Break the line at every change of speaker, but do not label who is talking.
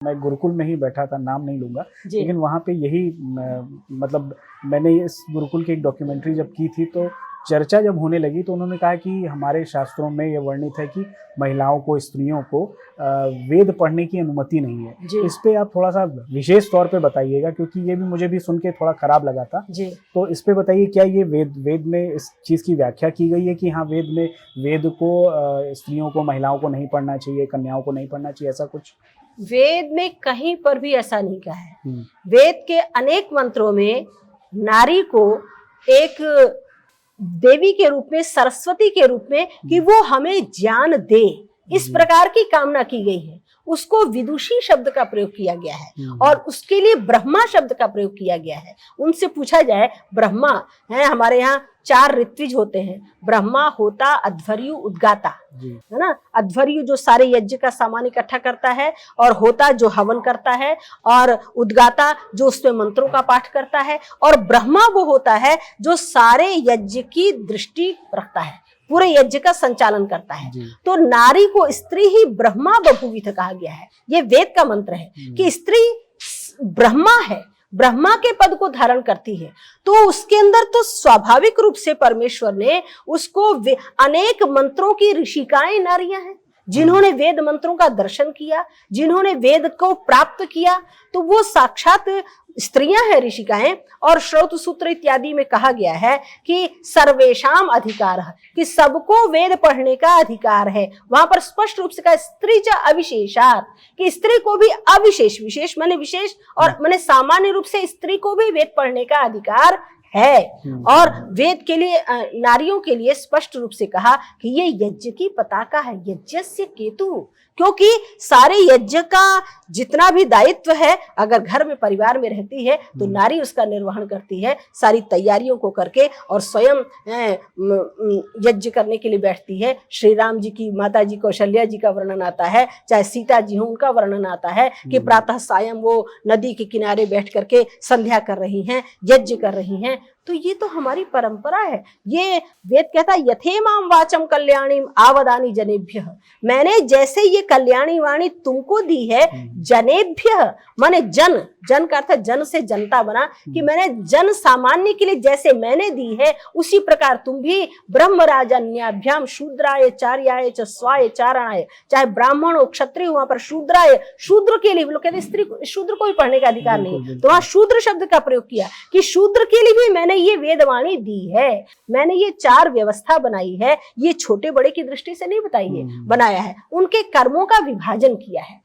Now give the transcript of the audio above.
मैं गुरुकुल में ही बैठा था, नाम नहीं लूँगा,
जी।
लेकिन वहाँ पे यही मतलब मैंने इस गुरुकुल की एक डॉक्यूमेंट्री जब की थी, तो चर्चा जब होने लगी तो उन्होंने कहा कि हमारे शास्त्रों में ये वर्णित है कि महिलाओं को, स्त्रियों को वेद पढ़ने की अनुमति नहीं है।
जी।
इस पे आप थोड़ा-सा विशेष तौर पे बताइएगा, क्योंकि ये भी मुझे भी सुन के थोड़ा खराब लगा था।
जी।
तो इस पे बताइए, क्या ये वेद में इस चीज़ की व्याख्या की गई है कि हाँ, वेद को स्त्रियों को, महिलाओं को नहीं पढ़ना चाहिए, कन्याओं को नहीं पढ़ना चाहिए, ऐसा कुछ?
वेद में कहीं पर भी ऐसा नहीं कहा है।
हुँ।
वेद के अनेक मंत्रों में नारी को एक देवी के रूप में, सरस्वती के रूप में, कि वो हमें ज्ञान दे, इस प्रकार की कामना की गई है। उसको विदुषी शब्द का प्रयोग किया गया है और उसके लिए ब्रह्मा शब्द का प्रयोग किया गया है। उनसे पूछा जाए, ब्रह्मा है, हमारे यहाँ 4 ऋत्विज होते हैं, ब्रह्मा, होता, अध्वर्यु, उद्गाता, है ना। अध्वर्यु जो सारे यज्ञ का सामान इकट्ठा करता है, और होता जो हवन करता है, और उद्गाता जो उसमें मंत्रों का पाठ करता है, और ब्रह्मा वो होता है जो सारे यज्ञ की दृष्टि रखता है, पूरे यज्ञ का संचालन करता है। तो नारी को स्त्री ही ब्रह्मा बभूविथ कहा गया है। ये वेद का मंत्र है कि स्त्री ब्रह्मा है, ब्रह्मा के पद को धारण करती है। तो उसके अंदर तो स्वाभाविक रूप से परमेश्वर ने उसको अनेक मंत्रों की ऋषिकाएं नारियां हैं, जिन्होंने वेद मंत्रों का दर्शन किया, जिन्होंने वेद को प्राप्त किया, तो वो साक्षात स्त्रियां हैं, ऋषिकाएं। और श्रौत सूत्र इत्यादि में कहा गया है कि सर्वेशाम अधिकार है, कि सबको वेद पढ़ने का अधिकार है। वहां पर स्पष्ट रूप से कहा, स्त्री च अविशेषात, कि स्त्री को भी अविशेष, विशेष माने विशेष और माने सामान्य रूप से स्त्री को भी वेद पढ़ने का अधिकार है। और वेद के लिए, नारियों के लिए स्पष्ट रूप से कहा कि ये यज्ञ की पताका है, यज्ञस्य केतु, क्योंकि सारे यज्ञ का जितना भी दायित्व है, अगर घर में परिवार में रहती है तो नारी उसका निर्वहन करती है, सारी तैयारियों को करके, और स्वयं यज्ञ करने के लिए बैठती है। श्री राम जी की, माता जी कौशल्या जी का वर्णन आता है, चाहे सीता जी हो उनका वर्णन आता है कि प्रातः सायं वो नदी के किनारे बैठ करके संध्या कर रही हैं, यज्ञ कर रही हैं। तो ये तो हमारी परंपरा है। ये वेद कहता है, यथेमाम वाचम कल्याणीम आवदानी जनेभ्य, मैंने जैसे ये कल्याणी वाणी तुमको दी है, जनेभ्य माने जन, जन का अर्थ है जन से जनता बना, कि मैंने जन सामान्य के लिए जैसे मैंने दी है, उसी प्रकार तुम भी ब्रह्मराजन्याभ्याम शूद्राय चार्याय च स्वाय चारणाय, चाहे ब्राह्मण हो, क्षत्रिय हो, वहां पर शूद्राय, शूद्र के लिए, लोग कहते हैं स्त्री, शूद्र को भी पढ़ने का अधिकार नहीं, तो वहां शूद्र शब्द का प्रयोग किया कि शूद्र के लिए भी मैंने ये वेदवाणी दी है, मैंने ये 4 व्यवस्था बनाई है। ये छोटे बड़े की दृष्टि से नहीं बताई है, बनाया है, उनके कर्मों का विभाजन किया है।